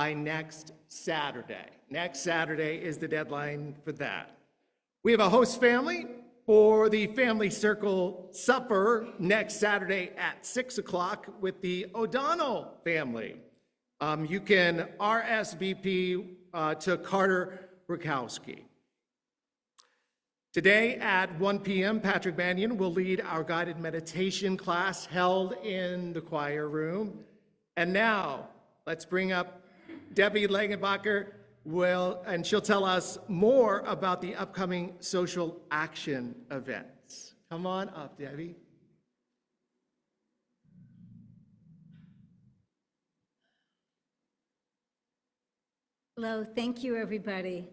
by next Saturday. Next Saturday is the deadline for that. We have a host family for the Family Circle Supper next Saturday at 6 o'clock with the O'Donnell family. You can RSVP to Carter Rukowski. Today at 1 p.m., Patrick Mannion will lead our guided meditation class held in the choir room. And now, let's bring up Debbie Langenbacher, and she'll tell us more about the upcoming social action events. Come on up, Debbie. Hello, thank you, everybody.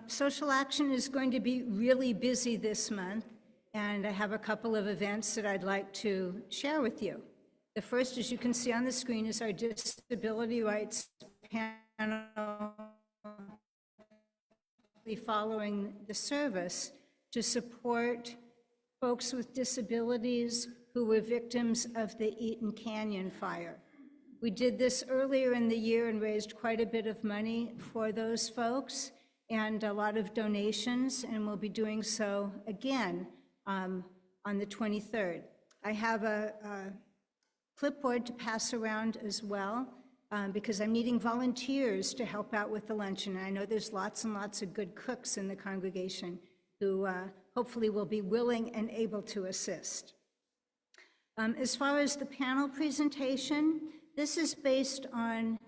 Social action is going to be really busy this month, and I have a couple of events that I'd like to share with you. The first, as you can see on the screen, is our disability rights panel following the service to support folks with disabilities who were victims of the Eaton Canyon fire. We did this earlier in the year and raised quite a bit of money for those folks and a lot of donations, and we'll be doing so again on the 23rd. I have a clipboard to pass around as well because I'm needing volunteers to help out with the luncheon. And I know there's lots and lots of good cooks in the congregation who hopefully will be willing and able to assist. As far as the panel presentation, this is based on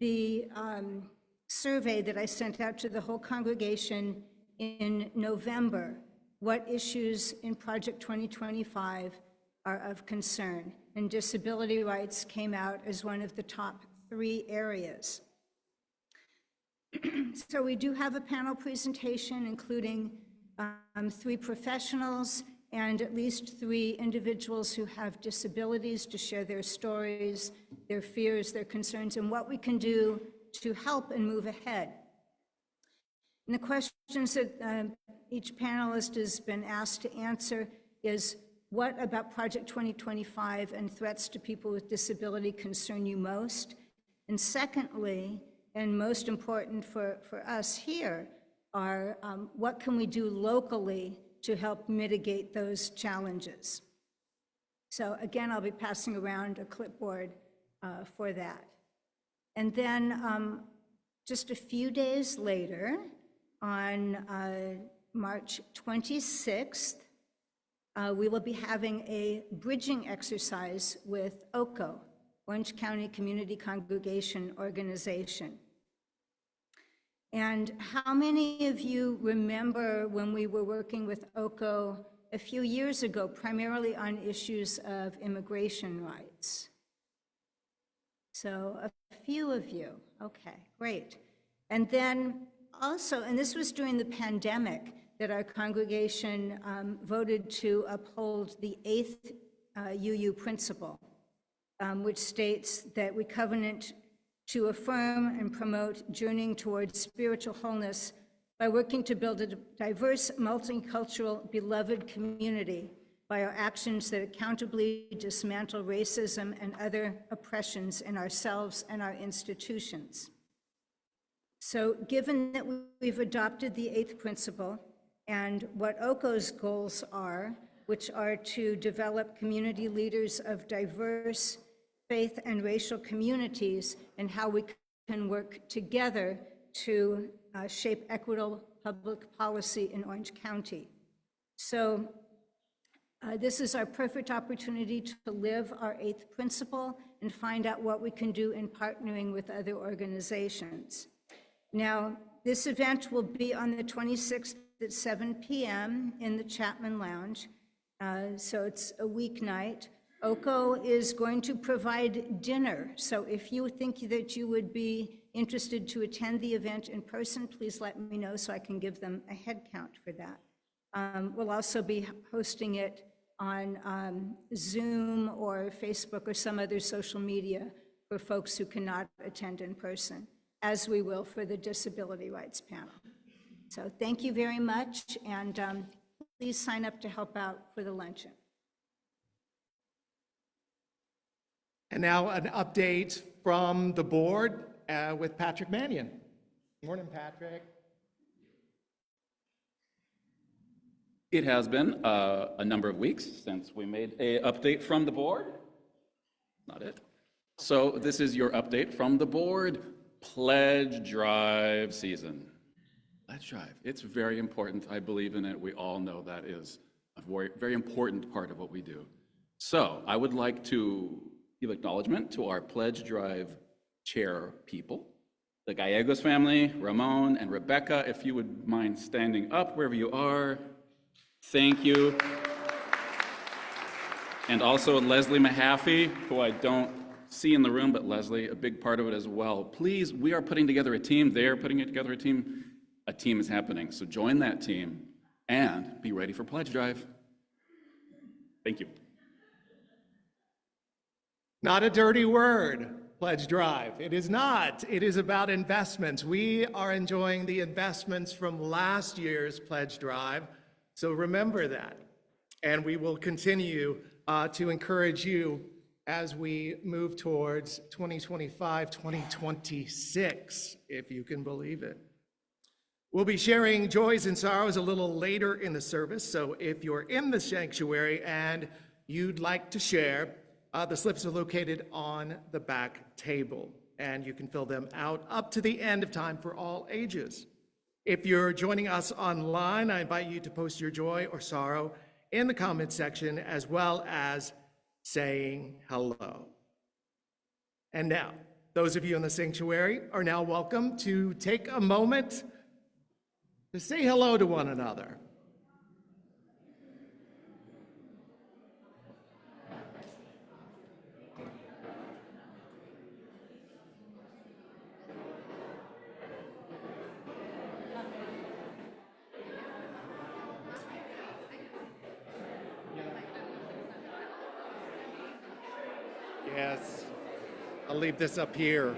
the survey that I sent out to the whole congregation in November. What issues in Project 2025 are of concern? And disability rights came out as one of the top 3 areas. So we do have a panel presentation including 3 professionals and at least 3 individuals who have disabilities to share their stories, their fears, their concerns, and what we can do to help and move ahead. And the questions that each panelist has been asked to answer is, what about Project 2025 and threats to people with disability concern you most? And secondly, and most important for us here, are what can we do locally to help mitigate those challenges? So again, I'll be passing around a clipboard for that. And then just a few days later, on March 26th, we will be having a bridging exercise with OCO, Orange County Community Congregation Organization. And how many of you remember when we were working with OCO a few years ago, primarily on issues of immigration rights? So a few of you, okay, great. And then also, and this was during the pandemic, that our congregation voted to uphold the 8th UU principle, which states that we covenant to affirm and promote journeying towards spiritual wholeness by working to build a diverse, multicultural, beloved community by our actions that accountably dismantle racism and other oppressions in ourselves and our institutions. So given that we've adopted the 8th principle and what OCO's goals are, which are to develop community leaders of diverse faith and racial communities, and how we can work together to shape equitable public policy in Orange County. So this is our perfect opportunity to live our 8th principle and find out what we can do in partnering with other organizations. Now, this event will be on the 26th at 7 p.m. in the Chapman Lounge, so it's a weeknight. OCO is going to provide dinner, so if you think that you would be interested to attend the event in person, please let me know so I can give them a head count for that. We'll also be hosting it on Zoom or Facebook or some other social media for folks who cannot attend in person, as we will for the Disability Rights Panel. So thank you very much, and please sign up to help out for the luncheon. And now an update from the board. with Patrick Mannion. Morning, Patrick. It has been a number of weeks since we made an update from the board. Not it. So this is your update from the board. Pledge Drive season. Pledge Drive. It's very important. I believe in it. We all know that is a very, very important part of what we do. So I would like to give acknowledgement to our Pledge Drive chair people, the Gallegos family, Ramon and Rebecca, if you would mind standing up wherever you are. Thank you. And also Leslie Mahaffey, who I don't see in the room, but Leslie, a big part of it as well. Please, we are putting together a team. They're putting together a team. A team is happening. So join that team and be ready for Pledge Drive. Thank you. Not a dirty word, Pledge Drive. It is not. It is about investments. We are enjoying the investments from last year's Pledge Drive. So remember that. And we will continue to encourage you as we move towards 2025, 2026, if you can believe it. We'll be sharing joys and sorrows a little later in the service. So if you're in the sanctuary and you'd like to share, the slips are located on the back table, and you can fill them out up to the end of time for all ages. If you're joining us online, I invite you to post your joy or sorrow in the comments section, as well as saying hello. And now, those of you in the sanctuary are now welcome to take a moment to say hello to one another. Yes, I'll leave this up here.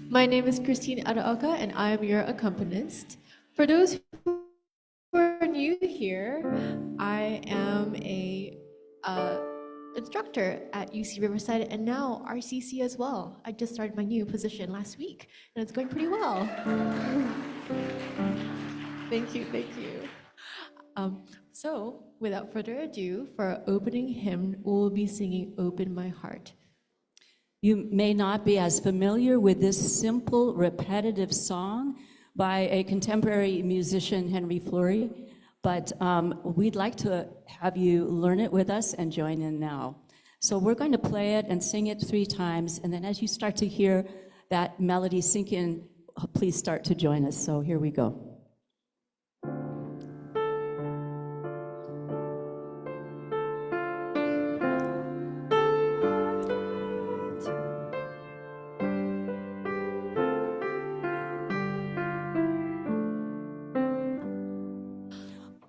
My name is Christine Araoka, and I am your accompanist. For those who are new here, I am a instructor at UC Riverside and now RCC as well. I just started my new position last week, and it's going pretty well. Thank you, thank you. So, without further ado, for our opening hymn, we'll be singing Open My Heart. You may not be as familiar with this simple, repetitive song by a contemporary musician, Henry Fleury, but we'd like to have you learn it with us and join in now. So we're going to play it and sing it 3 times, and then as you start to hear that melody sink in, please start to join us. So here we go.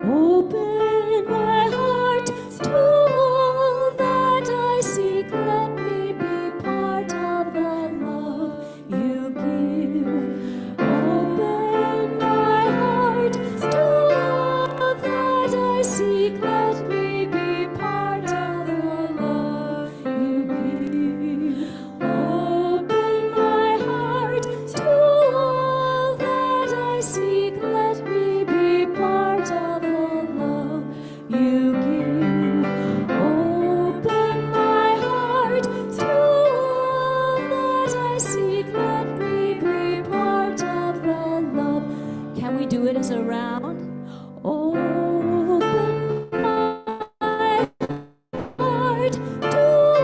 Open my heart to all that I seek. Let me be part of the love you give. Open my heart to all that I seek. Let me be part of the love you give. Open my heart to all that I seek. Let me be part of the love you give. Open my heart to all that I seek. Let me be part of the love. Can we do it as a round? Open my heart to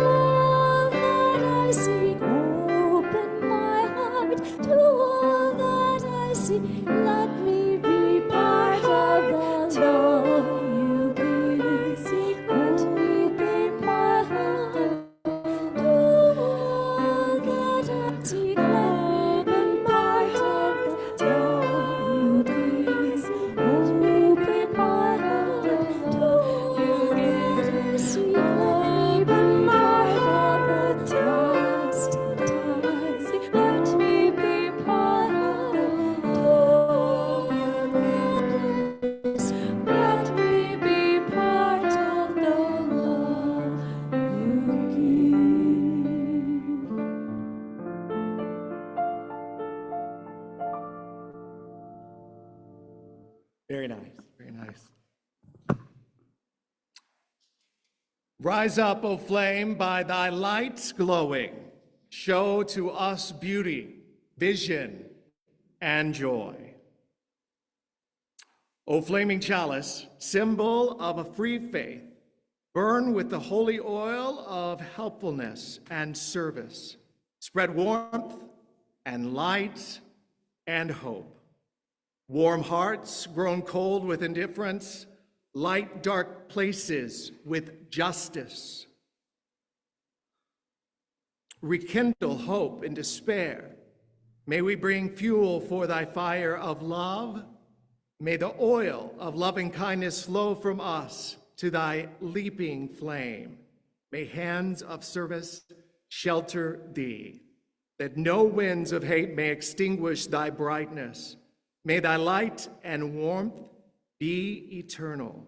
all that I seek. Open my heart to all that I seek. Let me be part of the love you give. Let me be my heart to all that I seek. Let me be part of the love you give. Open my heart to all that I seek. Let me be part of the last time. Let me be part of the all that is. Let me be part of the love you give. Very nice, very nice. Rise up, O flame, by thy lights glowing. Show to us beauty, vision, and joy. O flaming chalice, symbol of a free faith, burn with the holy oil of helpfulness and service. Spread warmth and light and hope. Warm hearts grown cold with indifference, light dark places with justice. Rekindle hope in despair. May we bring fuel for thy fire of love. May the oil of loving kindness flow from us to thy leaping flame. May hands of service shelter thee, that no winds of hate may extinguish thy brightness. May thy light and warmth be eternal.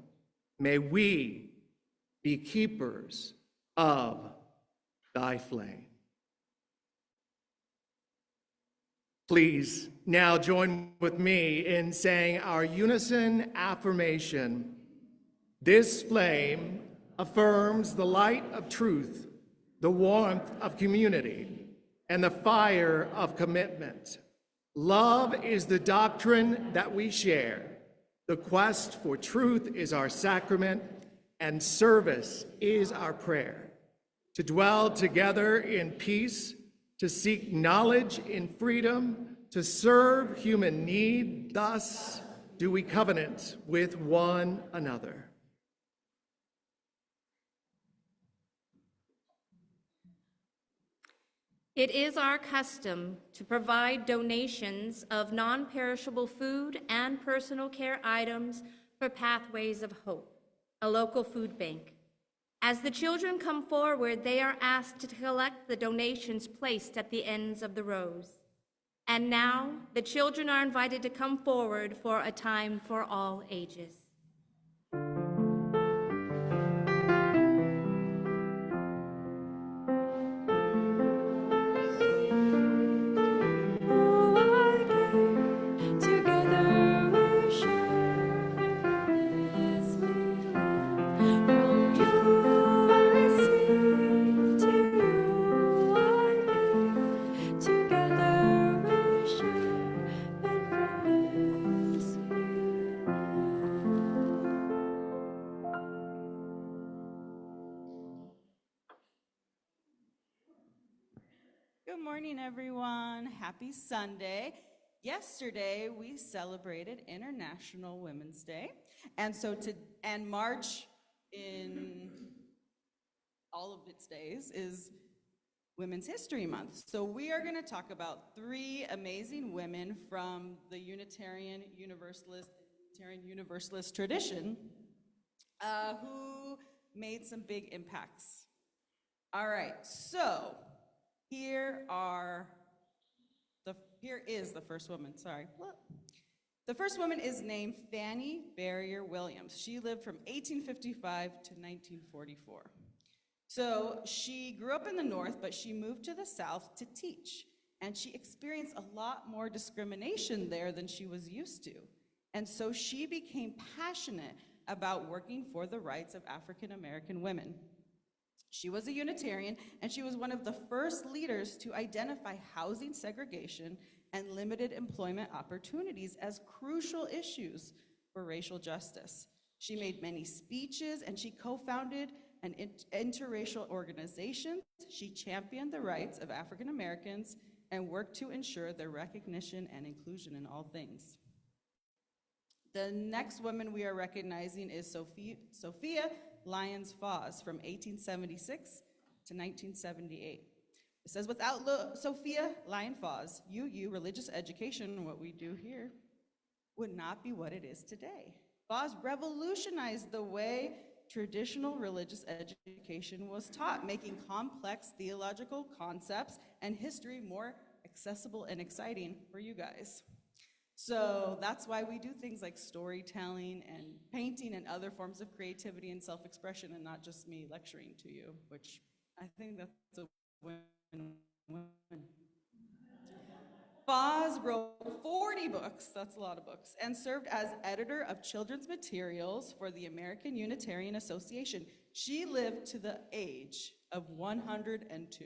May we be keepers of thy flame. Please now join with me in saying our unison affirmation. This flame affirms the light of truth, the warmth of community, and the fire of commitment. Love is the doctrine that we share. The quest for truth is our sacrament, and service is our prayer. To dwell together in peace, to seek knowledge in freedom, to serve human need, thus do we covenant with one another. It is our custom to provide donations of non-perishable food and personal care items for Pathways of Hope, a local food bank. As the children come forward, they are asked to collect the donations placed at the ends of the rows. And now, the children are invited to come forward for a time for all ages. Good morning, everyone. Happy Sunday. Yesterday, we celebrated International Women's Day. And March in all of its days is Women's History Month. So we are going to talk about three amazing women from the Unitarian Universalist tradition who made some big impacts. All right, so here is the first woman, sorry. The first woman is named Fanny Barrier Williams. She lived from 1855 to 1944. So she grew up in the North, but she moved to the South to teach. And she experienced a lot more discrimination there than she was used to. And so she became passionate about working for the rights of African American women. She was a Unitarian, and she was one of the first leaders to identify housing segregation and limited employment opportunities as crucial issues for racial justice. She made many speeches, and she co-founded an interracial organization. She championed the rights of African Americans and worked to ensure their recognition and inclusion in all things. The next woman we are recognizing is Sophia Lyons Foss from 1876 to 1978. It says, without Sophia Lyons Foss, UU religious education, what we do here, would not be what it is today. Foss revolutionized the way traditional religious education was taught, making complex theological concepts and history more accessible and exciting for you guys. So that's why we do things like storytelling and painting and other forms of creativity and self-expression, and not just me lecturing to you, which I think that's a win-win. Foss wrote 40 books, that's a lot of books, and served as editor of children's materials for the American Unitarian Association. She lived to the age of 102.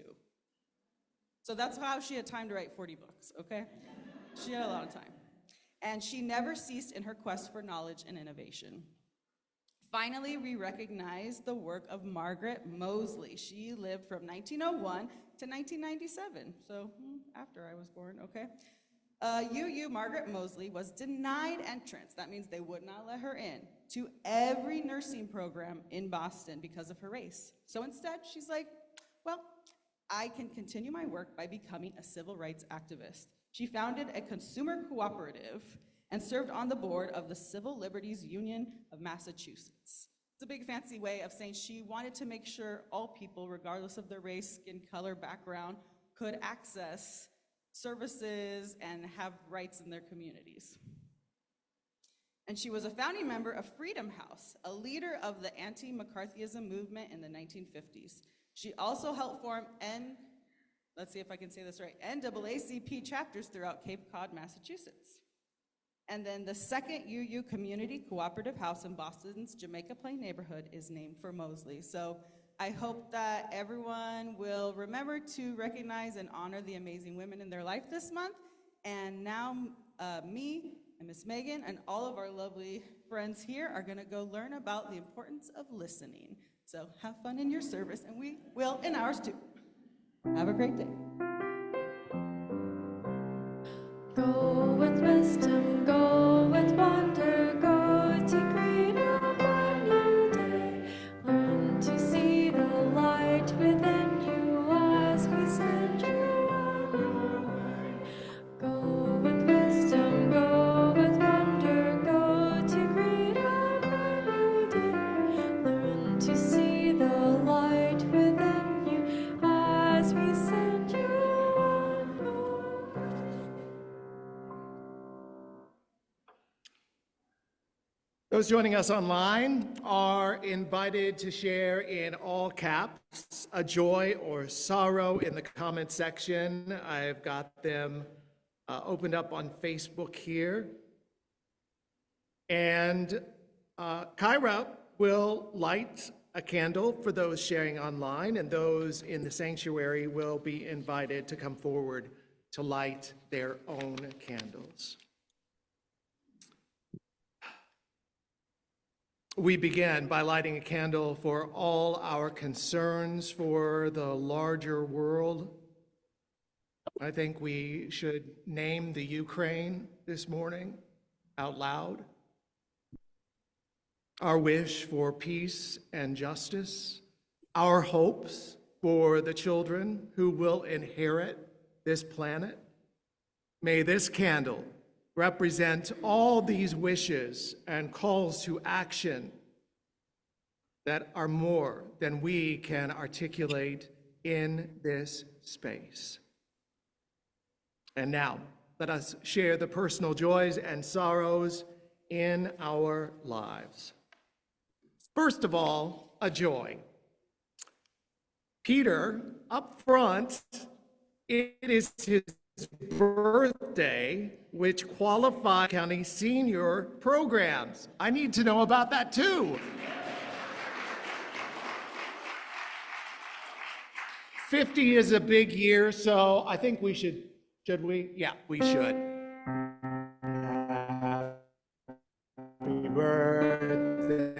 So that's how she had time to write 40 books, okay? She had a lot of time. And she never ceased in her quest for knowledge and innovation. Finally, we recognize the work of Margaret Moseley. She lived from 1901 to 1997, so after I was born, okay? Margaret Moseley was denied entrance, that means they would not let her in, to every nursing program in Boston because of her race. So instead, she's like, well, I can continue my work by becoming a civil rights activist. She founded a consumer cooperative and served on the board of the Civil Liberties Union of Massachusetts. It's a big fancy way of saying she wanted to make sure all people, regardless of their race, skin color, background, could access services and have rights in their communities. And she was a founding member of Freedom House, a leader of the anti-McCarthyism movement in the 1950s. She also helped form let's see if I can say this right, NAACP chapters throughout Cape Cod, Massachusetts. And then the second UU Community Cooperative House in Boston's Jamaica Plain neighborhood is named for Moseley. So I hope that everyone will remember to recognize and honor the amazing women in their life this month. And now me and Miss Megan and all of our lovely friends here are gonna go learn about the importance of listening. So have fun in your service, and we will in ours too. Have a great day. Go with wisdom, go with wonder, go to greet a brand new day. Learn to see the light within you as we send you on your way. Go with wisdom, go with wonder, go to greet a brand new day. Learn to see the light within you as we send you on your way. Those joining us online are invited to share in all caps a joy or sorrow in the comment section. I've got them opened up on Facebook here. And Kyra will light a candle for those sharing online, and those in the sanctuary will be invited to come forward to light their own candles. We begin by lighting a candle for all our concerns for the larger world, I think we should name the Ukraine this morning out loud. Our wish for peace and justice, our hopes for the children who will inherit this planet. May this candle represent all these wishes and calls to action that are more than we can articulate in this space. And now, let us share the personal joys and sorrows in our lives. First of all, a joy. Peter, up front, it is his birthday, which qualifies county senior programs. I need to know about that too. 50 is a big year, so I think we should we? Yeah, we should. Happy birthday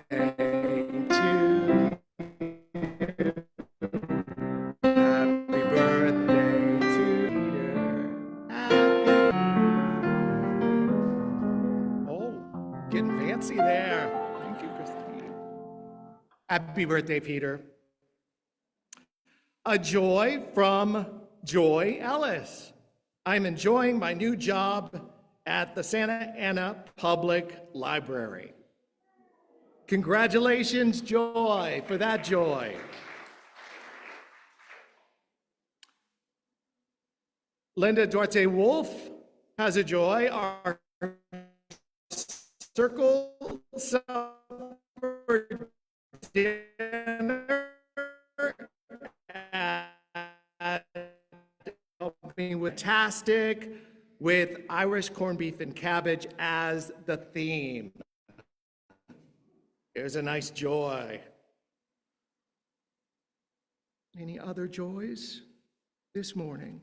to you. Happy birthday to you. Oh, getting fancy there. Thank you, Christine. Happy birthday, Peter. A joy from Joy Ellis. I'm enjoying my new job at the Santa Ana Public Library. Congratulations, Joy, for that joy. Linda Duarte Wolf has a joy. Our circle supper dinner helping with Tastic with Irish corned beef and cabbage as the theme. There's a nice joy. Any other joys this morning?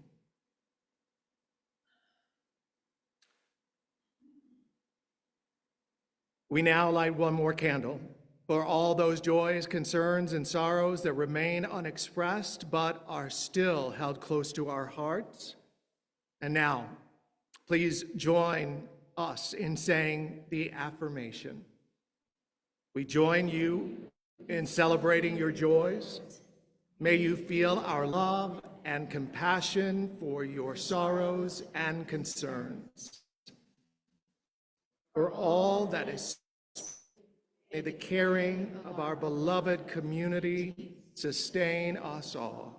We now light one more candle for all those joys, concerns, and sorrows that remain unexpressed but are still held close to our hearts. And now, please join us in saying the affirmation. We join you in celebrating your joys. May you feel our love and compassion for your sorrows and concerns. For all that is, may the caring of our beloved community sustain us all.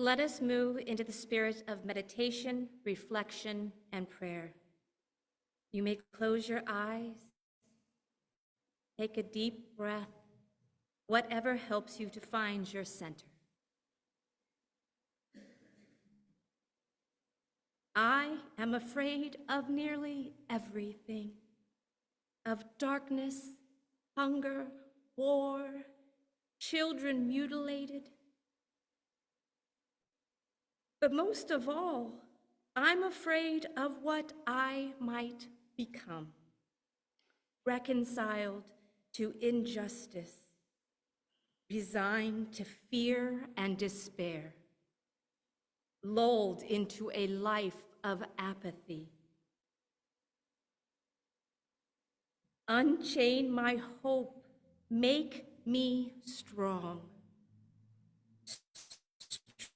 Let us move into the spirit of meditation, reflection, and prayer. You may close your eyes, take a deep breath, whatever helps you to find your center. I am afraid of nearly everything, of darkness, hunger, war, children mutilated. But most of all, I'm afraid of what I might become, reconciled to injustice, resigned to fear and despair, lulled into a life of apathy. Unchain my hope, make me strong.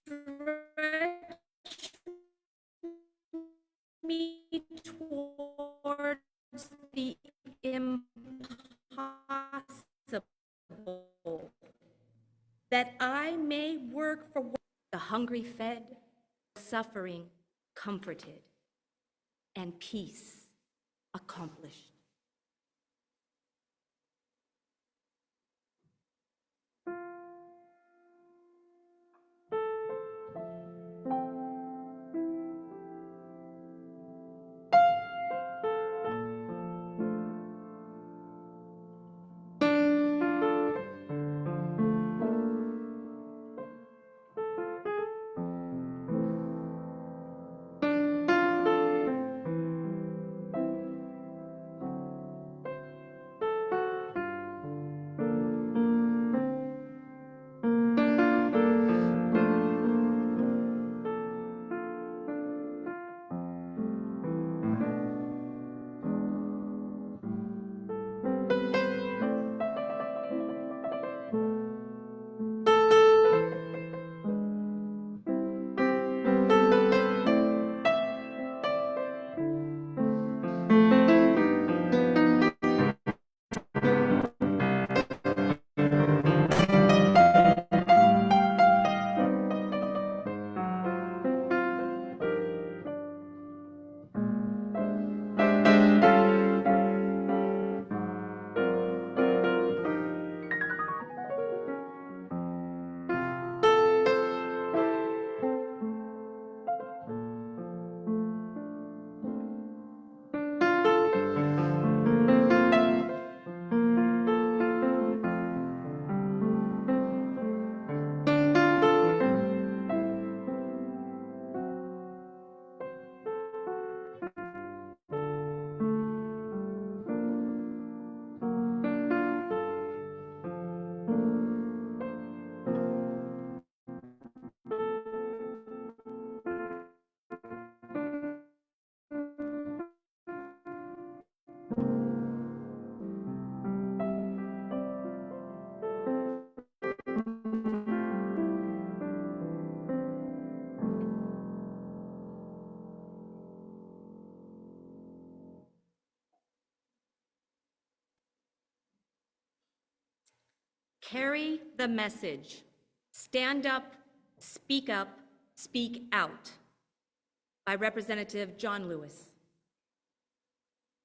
Stretch me towards the impossible, that I may work for the hungry fed, suffering comforted, and peace accomplished. Carry the message. Stand up, speak out, by Representative John Lewis.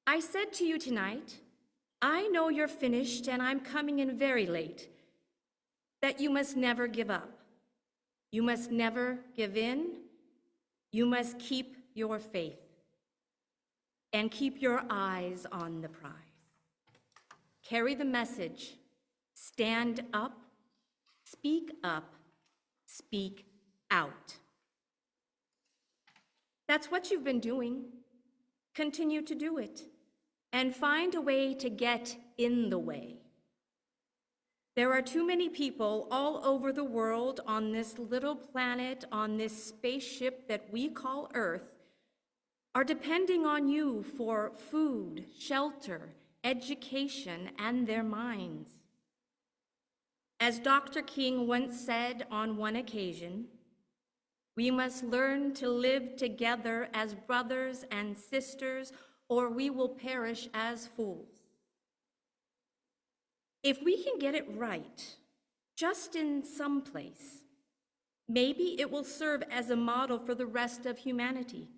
I said to you tonight, I know you're finished and I'm coming in very late, that you must never give up. You must never give in. You must keep your faith and keep your eyes on the prize. Carry the message. Stand up, speak out. That's what you've been doing. Continue to do it and find a way to get in the way. There are too many people all over the world on this little planet, on this spaceship that we call Earth, are depending on you for food, shelter, education, and their minds. As Dr. King once said on one occasion, we must learn to live together as brothers and sisters, or we will perish as fools. If we can get it right, just in some place, Maybe it will serve as a model for the rest of humanity.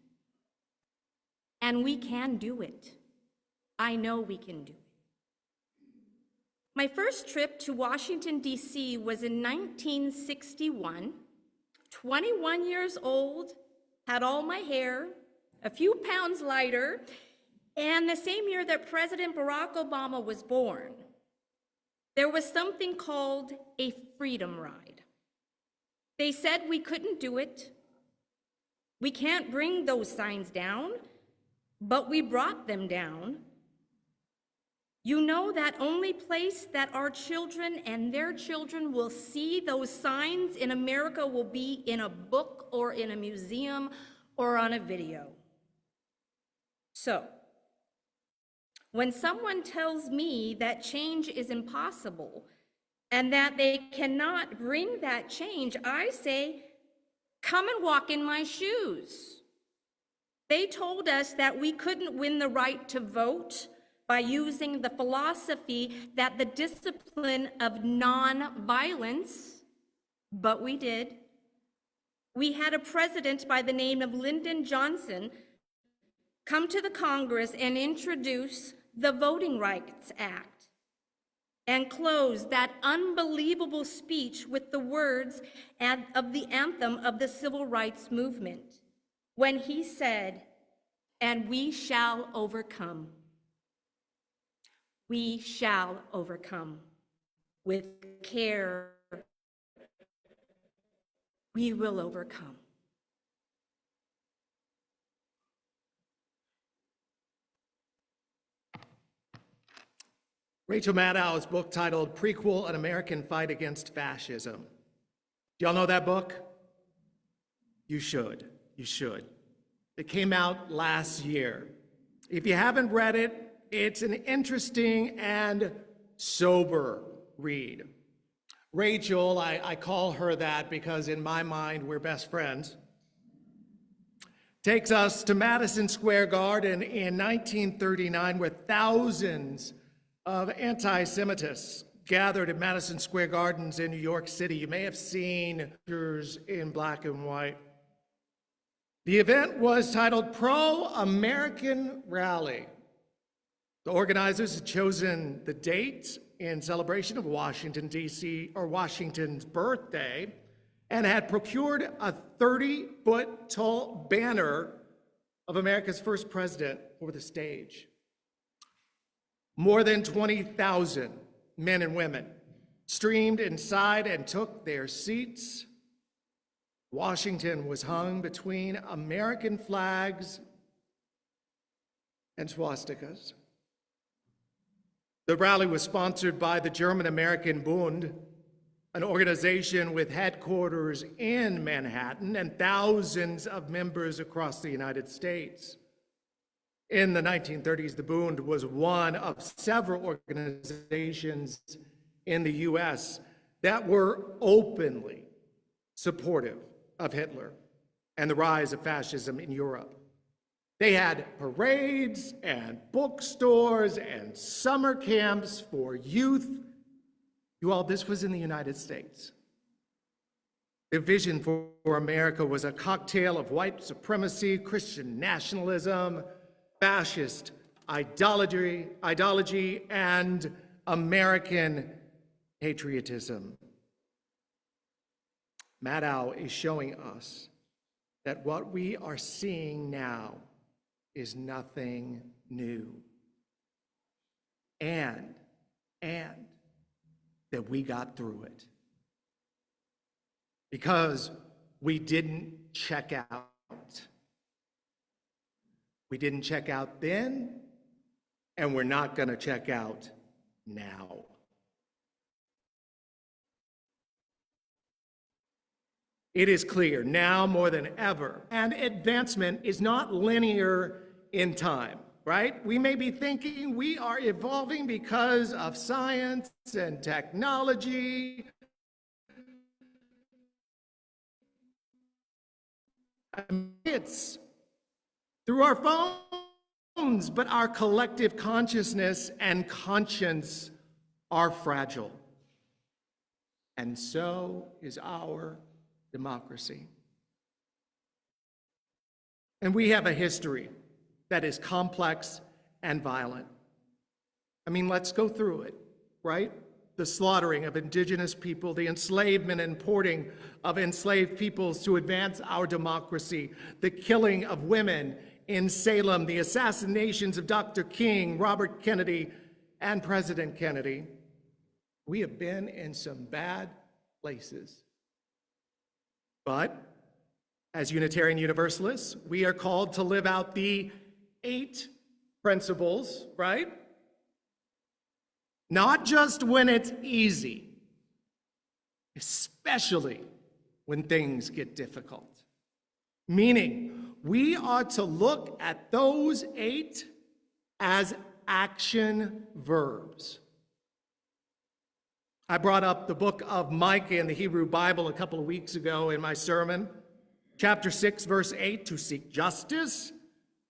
And we can do it. I know we can do it. My first trip to Washington, D.C. was in 1961, 21 years old, had all my hair, a few pounds lighter, and the same year that President Barack Obama was born. There was something called a freedom ride. They said we couldn't do it. We can't bring those signs down, but we brought them down. You know, that only place that our children and their children will see those signs in America will be in a book or in a museum or on a video. So, when someone tells me that change is impossible and that they cannot bring that change, I say, come and walk in my shoes. They told us that we couldn't win the right to vote by using the philosophy that the discipline of non-violence, but we did. We had a president by the name of Lyndon Johnson come to the Congress and introduce the Voting Rights Act and close that unbelievable speech with the words of the anthem of the civil rights movement when he said, "And we shall overcome." We shall overcome. With care, we will overcome. Rachel Maddow's book titled Prequel, An American Fight Against Fascism. Do y'all know that book? You should. You should. It came out last year. If you haven't read it, it's an interesting and sober read. Rachel, I call her that because in my mind, we're best friends, takes us to Madison Square Garden in 1939, where thousands of anti-Semitists gathered at Madison Square Gardens in New York City. You may have seen pictures in black and white. The event was titled Pro-American Rally. The organizers had chosen the date in celebration of Washington, D.C., or Washington's birthday, and had procured a 30-foot tall banner of America's first president over the stage. More than 20,000 men and women streamed inside and took their seats. Washington was hung between American flags and swastikas. The rally was sponsored by the German-American Bund, an organization with headquarters in Manhattan and thousands of members across the United States. In the 1930s, the Bund was one of several organizations in the US that were openly supportive of Hitler and the rise of fascism in Europe. They had parades and bookstores and summer camps for youth. You all, this was in the United States. Their vision for America was a cocktail of white supremacy, Christian nationalism, fascist ideology, and American patriotism. Maddow is showing us that what we are seeing now is nothing new. And that we got through it. Because we didn't check out. We didn't check out then, and we're not going to check out now. It is clear now more than ever, and advancement is not linear in time, right? We may be thinking we are evolving because of science and technology. It's through our phones, but our collective consciousness and conscience are fragile. And so is our democracy. And we have a history that is complex and violent. I mean, let's go through it, right? The slaughtering of indigenous people, the enslavement and importing of enslaved peoples to advance our democracy, the killing of women in Salem, the assassinations of Dr. King, Robert Kennedy, and President Kennedy. We have been in some bad places. But as Unitarian Universalists, we are called to live out the 8 principles, right? Not just when it's easy, especially when things get difficult. Meaning, we are to look at those 8 as action verbs. I brought up the book of Micah in the Hebrew Bible a couple of weeks ago in my sermon. Chapter 6, verse 8, to seek justice,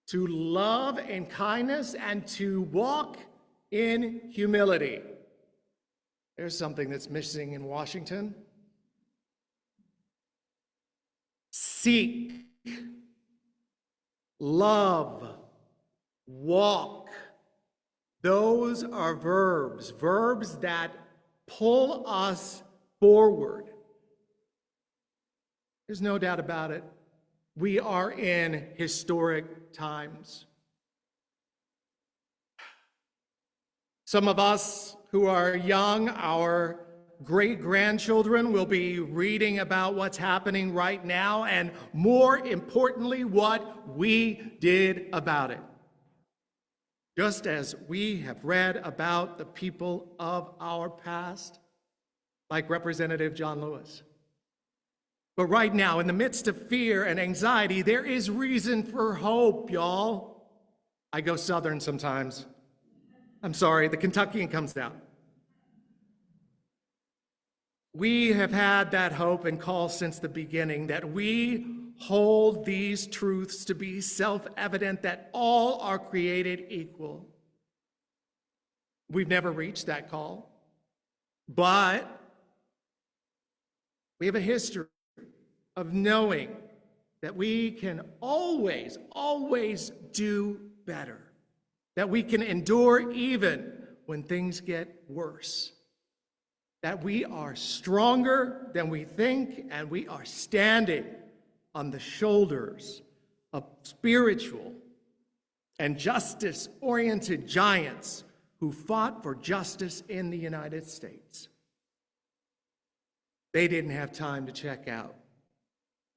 to love and kindness, and to walk in humility. There's something that's missing in Washington. Seek, love, walk. Those are verbs, verbs that pull us forward. There's no doubt about it. We are in historic times. Some of us who are young, our great-grandchildren will be reading about what's happening right now, and more importantly, what we did about it. Just as we have read about the people of our past, like Representative John Lewis. But right now, in the midst of fear and anxiety, there is reason for hope, y'all. I go Southern sometimes. I'm sorry, the Kentuckian comes out. We have had that hope and call since the beginning that we hold these truths to be self-evident, that all are created equal. We've never reached that call, but we have a history of knowing that we can always, always do better, that we can endure even when things get worse, that we are stronger than we think, and we are standing on the shoulders of spiritual and justice-oriented giants who fought for justice in the United States. They didn't have time to check out.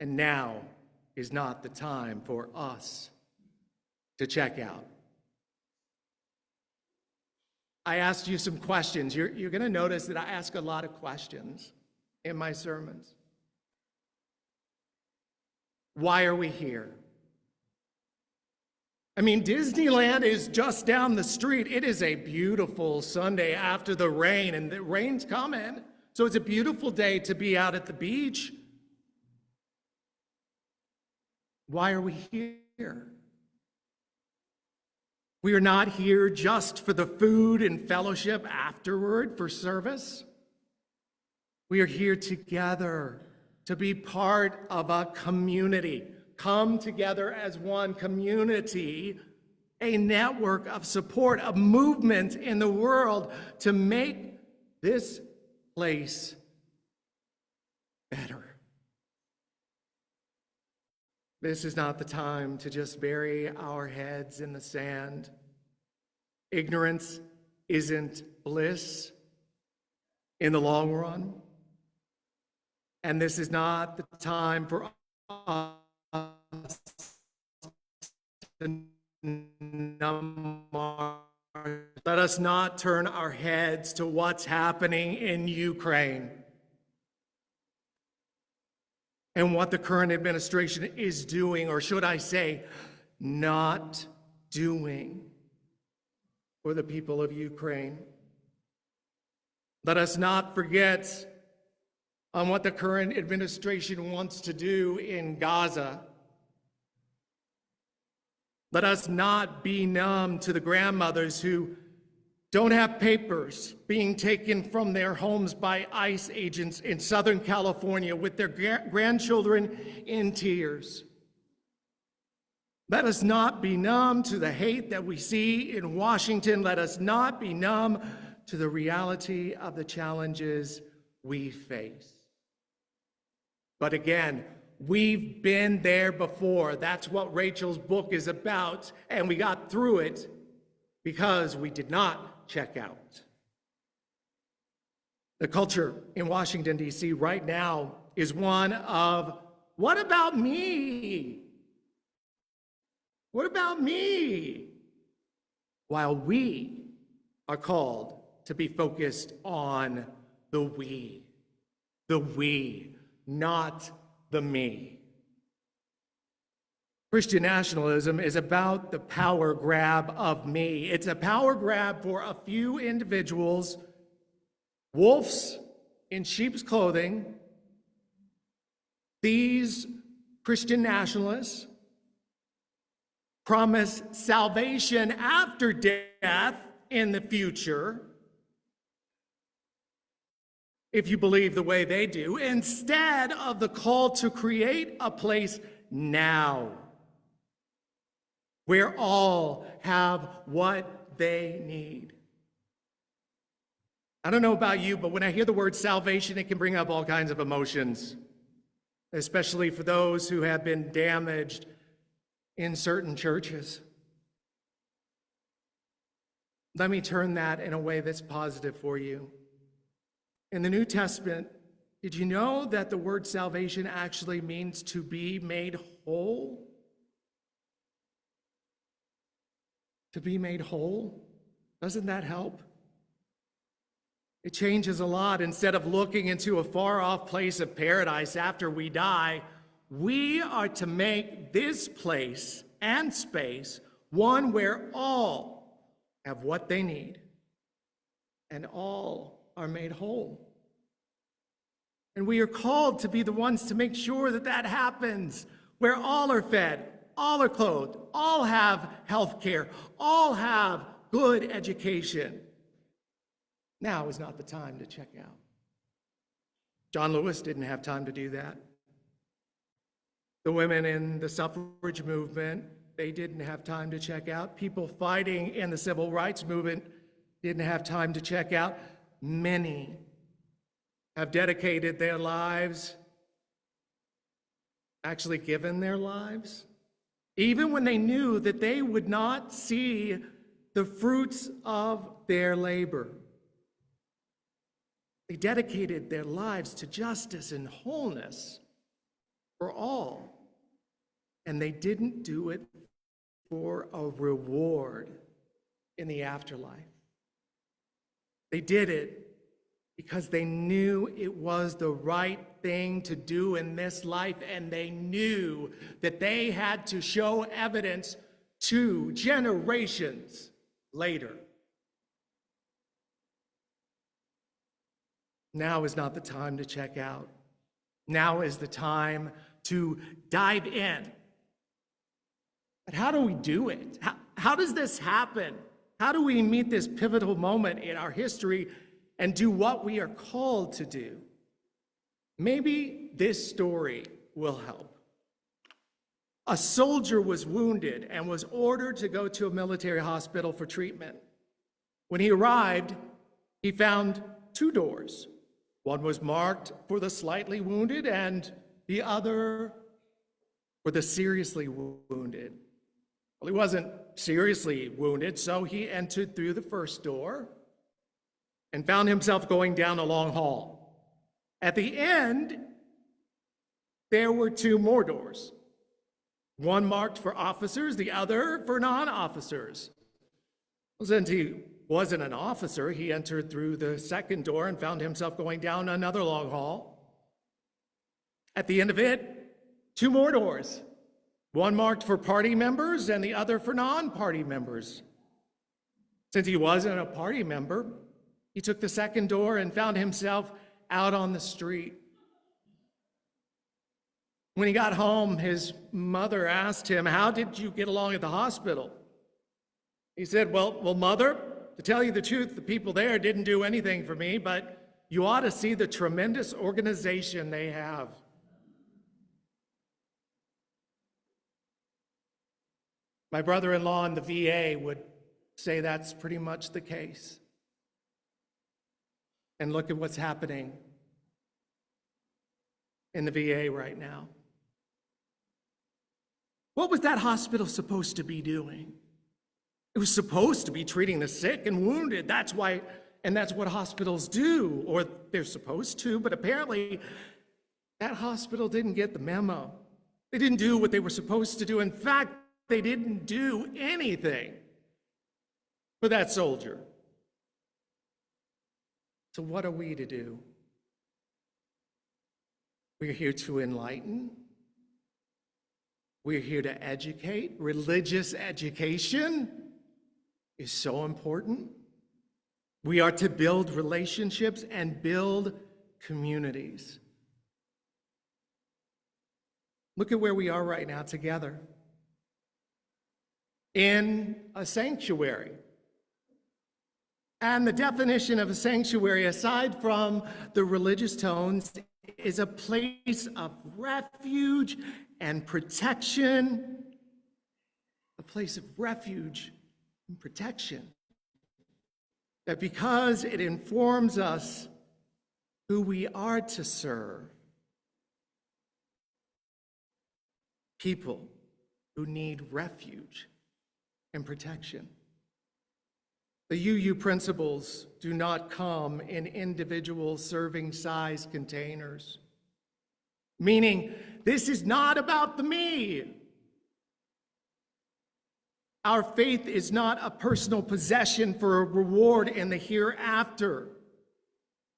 And now is not the time for us to check out. I asked you some questions. You're going to notice that I ask a lot of questions in my sermons. Why are we here? I mean, Disneyland is just down the street. It is a beautiful Sunday after the rain, and the rain's coming. So it's a beautiful day to be out at the beach. Why are we here? We are not here just for the food and fellowship afterward for service. We are here together to be part of a community, come together as one community, a network of support, a movement in the world to make this place better. This is not the time to just bury our heads in the sand. Ignorance isn't bliss in the long run. And this is not the time for us to numb our. Let us not turn our heads to what's happening in Ukraine and what the current administration is doing, or should I say, not doing for the people of Ukraine. Let us not forget on what the current administration wants to do in Gaza. Let us not be numb to the grandmothers who don't have papers being taken from their homes by ICE agents in Southern California with their grandchildren in tears. Let us not be numb to the hate that we see in Washington. Let us not be numb to the reality of the challenges we face. But again, we've been there before. That's what Rachel's book is about, and we got through it because we did not check out. The culture in Washington, D.C. right now is one of, what about me? What about me? While we are called to be focused on the we, not the me. Christian nationalism is about the power grab of me. It's a power grab for a few individuals, wolves in sheep's clothing. These Christian nationalists promise salvation after death in the future, if you believe the way they do, instead of the call to create a place now where all have what they need. I don't know about you, but when I hear the word salvation, it can bring up all kinds of emotions, especially for those who have been damaged in certain churches. Let me turn that in a way that's positive for you. In the New Testament, did you know that the word salvation actually means to be made whole? To be made whole? Doesn't that help? It changes a lot. Instead of looking into a far-off place of paradise after we die, we are to make this place and space one where all have what they need and all are made whole. And we are called to be the ones to make sure that that happens, where all are fed, all are clothed, all have health care, all have good education. Now is not the time to check out. John Lewis didn't have time to do that. The women in the suffrage movement, they didn't have time to check out. People fighting in the civil rights movement didn't have time to check out. Many have dedicated their lives, actually given their lives, even when they knew that they would not see the fruits of their labor. They dedicated their lives to justice and wholeness for all. And they didn't do it for a reward in the afterlife. They did it because they knew it was the right thing to do in this life, and they knew that they had to show evidence 2 generations later. Now is not the time to check out. Now is the time to dive in. But how do we do it? How does this happen? How do we meet this pivotal moment in our history and do what we are called to do? Maybe this story will help. A soldier was wounded and was ordered to go to a military hospital for treatment. When he arrived, he found 2 doors. One was marked for the slightly wounded and the other for the seriously wounded. Well, he wasn't seriously wounded, so he entered through the first door and found himself going down a long hall. At the end, there were 2 more doors, one marked for officers, the other for non-officers. Well, since he wasn't an officer, he entered through the second door and found himself going down another long hall. At the end of it, 2 more doors, one marked for party members and the other for non-party members. Since he wasn't a party member, he took the second door and found himself out on the street. When he got home, his mother asked him, "How did you get along at the hospital?" He said, well, Mother, To tell you the truth, the people there didn't do anything for me, but you ought to see the tremendous organization they have. My brother-in-law in the VA would say that's pretty much the case. And look at what's happening in the VA right now. What was that hospital supposed to be doing? It was supposed to be treating the sick and wounded. That's why, and that's what hospitals do, or they're supposed to, but apparently that hospital didn't get the memo. They didn't do what they were supposed to do. In fact, they didn't do anything for that soldier. So what are we to do? We're here to enlighten. We're here to educate. Religious education is so important. We are to build relationships and build communities. Look at where we are right now together. In a sanctuary. And the definition of a sanctuary, aside from the religious tones, is a place of refuge and protection. A place of refuge and protection. That because it informs us who we are to serve, people who need refuge and protection. The UU principles do not come in individual serving size containers, meaning this is not about the me. Our faith is not a personal possession for a reward in the hereafter.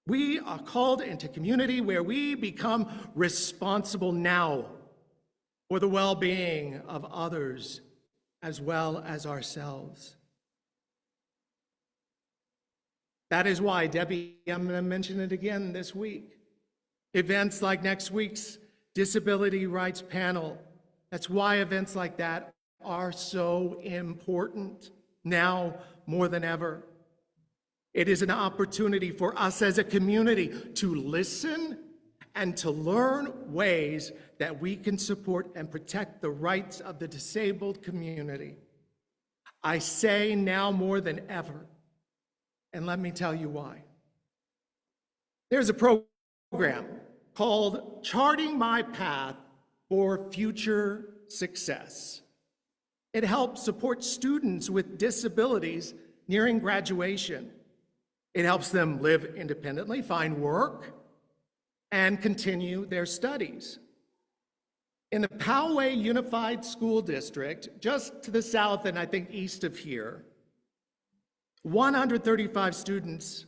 We are called into community where we become responsible now for the well-being of others as well as ourselves. That is why, Debbie, I'm going to mention it again this week. Events like next week's Disability Rights Panel, that's why events like that are so important now more than ever. It is an opportunity for us as a community to listen and to learn ways that we can support and protect the rights of the disabled community. I say now more than ever, and let me tell you why. There's a program called Charting My Path for Future Success. It helps support students with disabilities nearing graduation. It helps them live independently, find work, and continue their studies. In the Poway Unified School District, just to the south and I think east of here, 135 students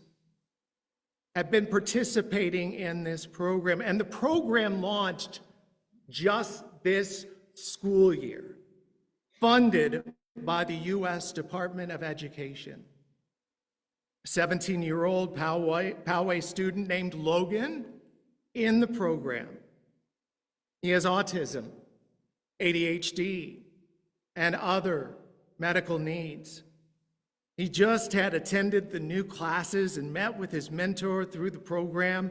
have been participating in this program, and the program launched just this school year, funded by the U.S. Department of Education. A 17-year-old Poway student named Logan in the program. He has autism, ADHD, and other medical needs. He just had attended the new classes and met with his mentor through the program.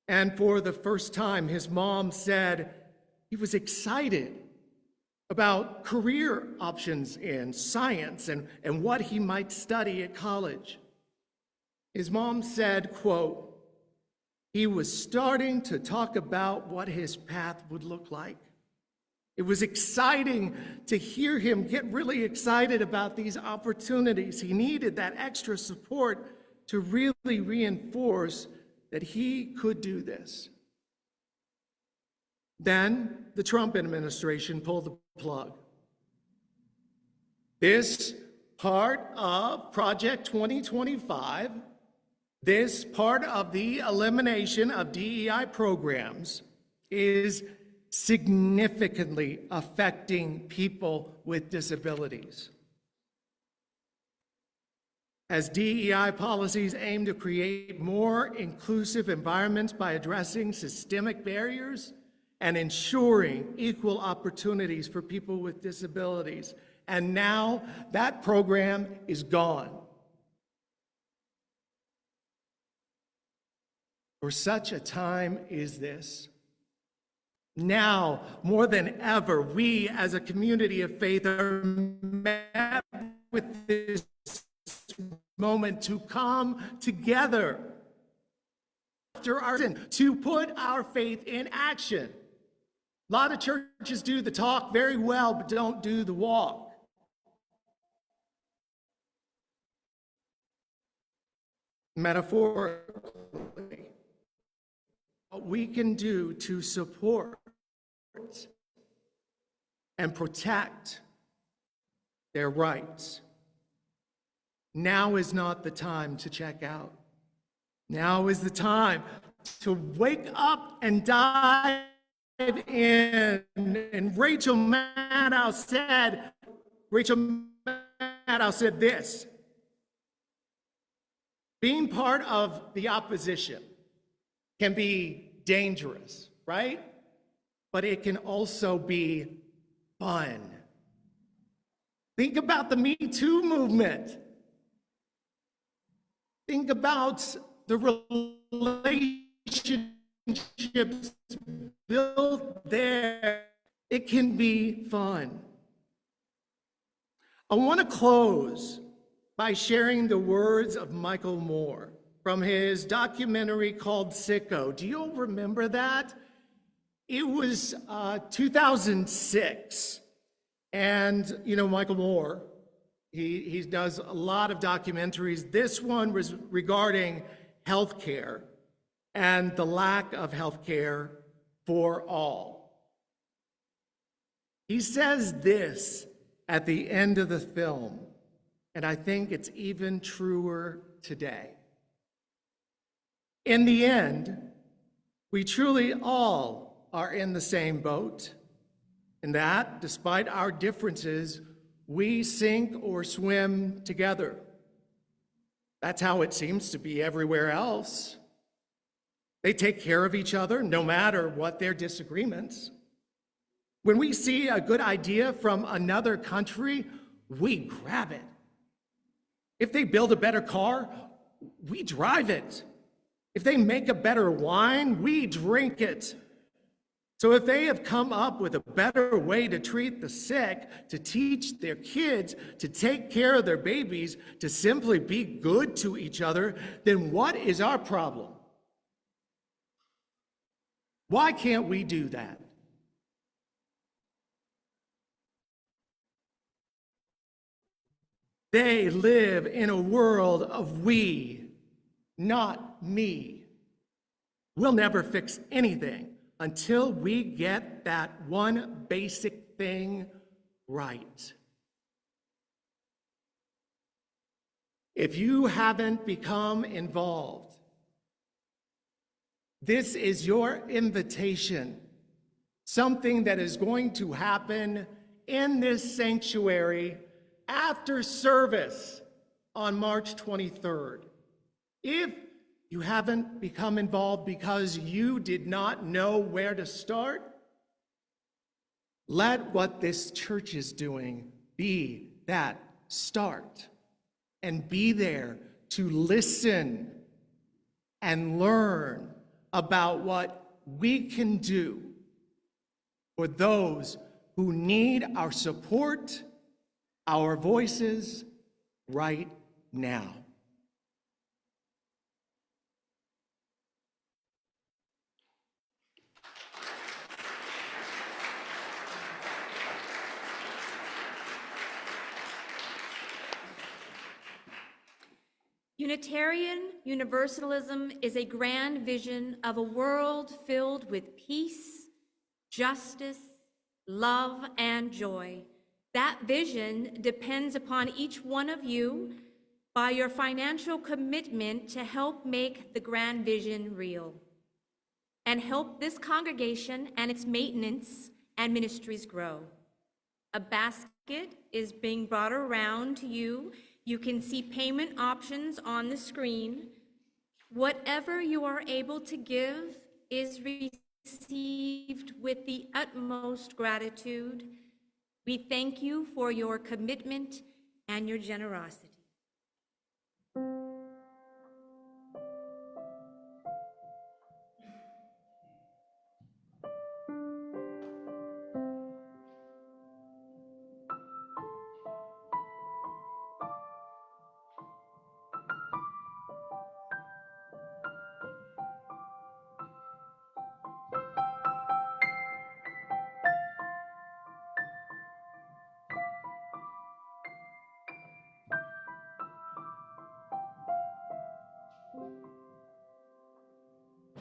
And for the first time, his mom said he was excited about career options in science and what he might study at college. His mom said, quote, he was starting to talk about what his path would look like. It was exciting to hear him get really excited about these opportunities. He needed that extra support to really reinforce that he could do this. Then the Trump administration pulled the plug. This part of Project 2025, this part of the elimination of DEI programs is significantly affecting people with disabilities. As DEI policies aim to create more inclusive environments by addressing systemic barriers and ensuring equal opportunities for people with disabilities. And now that program is gone. For such a time is this. Now, more than ever, we as a community of faith are met with this moment to come together after our sin, to put our faith in action. A lot of churches do the talk very well, but don't do the walk. Metaphorically, what we can do to support and protect their rights. Now is not the time to check out. Now is the time to wake up and dive in. And Rachel Maddow said this: being part of the opposition can be dangerous, right? But it can also be fun. Think about the Me Too movement. Think about the relationships built there. It can be fun. I want to close by sharing the words of Michael Moore from his documentary called Sicko. Do you all remember that? It was 2006. And, you know, Michael Moore, he does a lot of documentaries. This one was regarding healthcare and the lack of healthcare for all. He says this at the end of the film, and I think it's even truer today. In the end, we truly all are in the same boat, and that, despite our differences, we sink or swim together. That's how it seems to be everywhere else. They take care of each other no matter what their disagreements. When we see a good idea from another country, we grab it. If they build a better car, we drive it. If they make a better wine, we drink it. So if they have come up with a better way to treat the sick, to teach their kids, to take care of their babies, to simply be good to each other, then what is our problem? Why can't we do that? They live in a world of we, not me. We'll never fix anything until we get that one basic thing right. If you haven't become involved, this is your invitation, something that is going to happen in this sanctuary after service on March 23rd. If you haven't become involved because you did not know where to start, let what this church is doing be that start, and be there to listen and learn about what we can do for those who need our support, our voices right now. Unitarian Universalism is a grand vision of a world filled with peace, justice, love, and joy. That vision depends upon each one of you by your financial commitment to help make the grand vision real and help this congregation and its maintenance and ministries grow. A basket is being brought around to you. You can see payment options on the screen. Whatever you are able to give is received with the utmost gratitude. We thank you for your commitment and your generosity.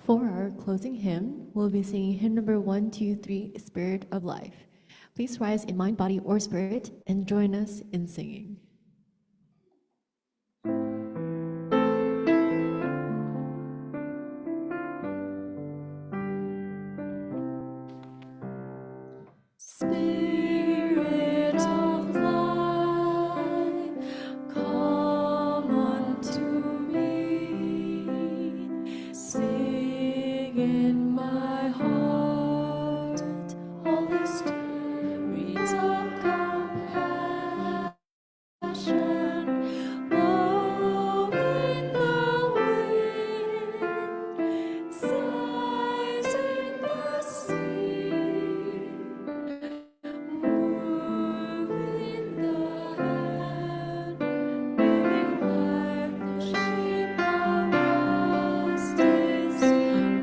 For our closing hymn, we'll be singing hymn number 123, Spirit of Life. Please rise in mind, body, or spirit and join us in singing. Spirit of life, come unto me. Sing in my heart, Holy Spirit of compassion, blow in the wind, sighs in the sea. Move in the hand, giving life the shape of justice.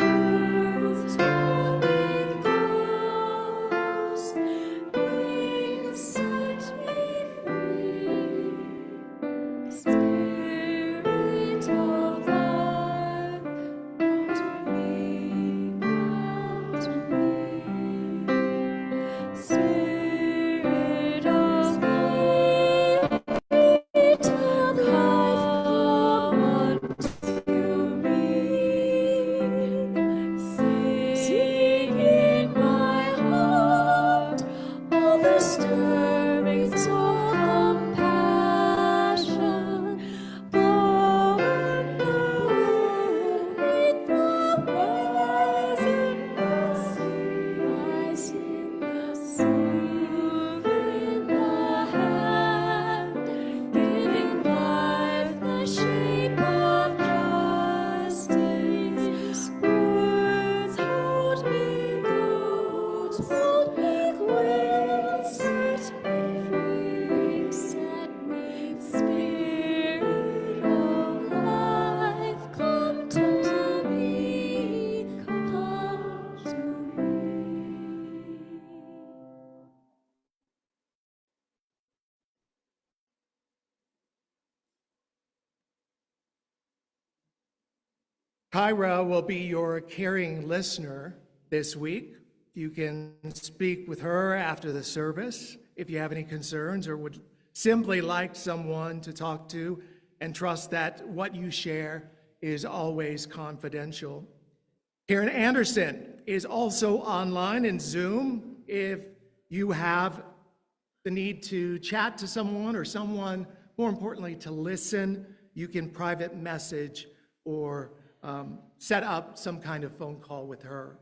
Move torn with ghost, wings set me free. Spirit of life, come to me, come to me. Spirit of life, come unto me. Sing in my heart all the stirrings of compassion. Blow in the wind, the waves in the sea. Move in the hand, giving life the shape of justice. Words hold me close, hold me close, set me free, set me. Spirit of life, come to me, come to me. Kyra will be your caring listener this week. You can speak with her after the service if you have any concerns or would simply like someone to talk to, and trust that what you share is always confidential. Karen Anderson is also online in Zoom. If you have the need to chat to someone, or someone, more importantly, to listen, you can private message or set up some kind of phone call with her.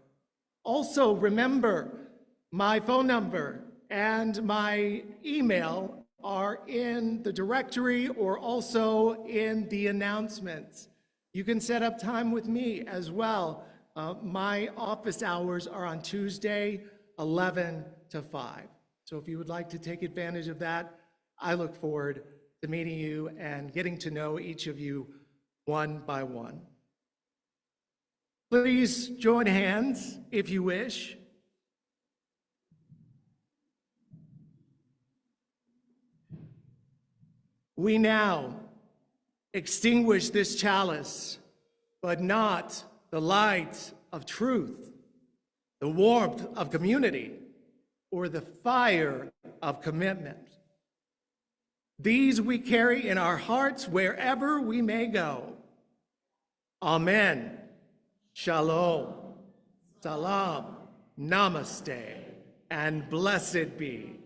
Also, remember, my phone number and my email are in the directory or also in the announcements. You can set up time with me as well. My office hours are on Tuesday, 11 to 5. So if you would like to take advantage of that, I look forward to meeting you and getting to know each of you one by one. Please join hands if you wish. We now extinguish this chalice, but not the light of truth, the warmth of community, or the fire of commitment. These we carry in our hearts wherever we may go. Amen. Shalom, salam, namaste, and blessed be.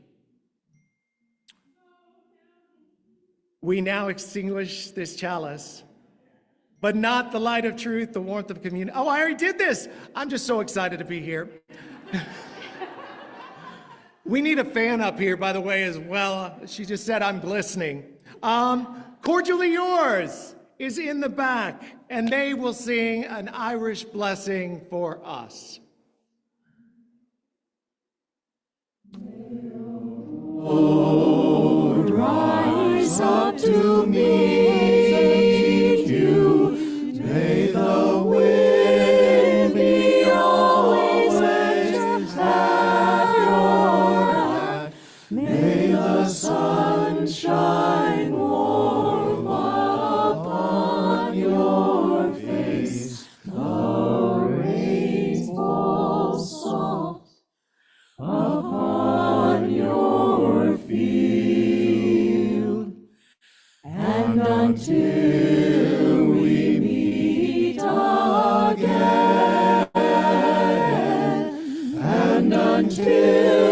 We now extinguish this chalice, but not the light of truth, the warmth of community. Oh, I already did this. I'm just so excited to be here. We need a fan up here, by the way, as well. She just said I'm glistening. Cordially Yours is in the back, and they will sing an Irish blessing for us. Lord, rise up to meet you. May the wind be always at your back. May the sun shine warm upon your face. The until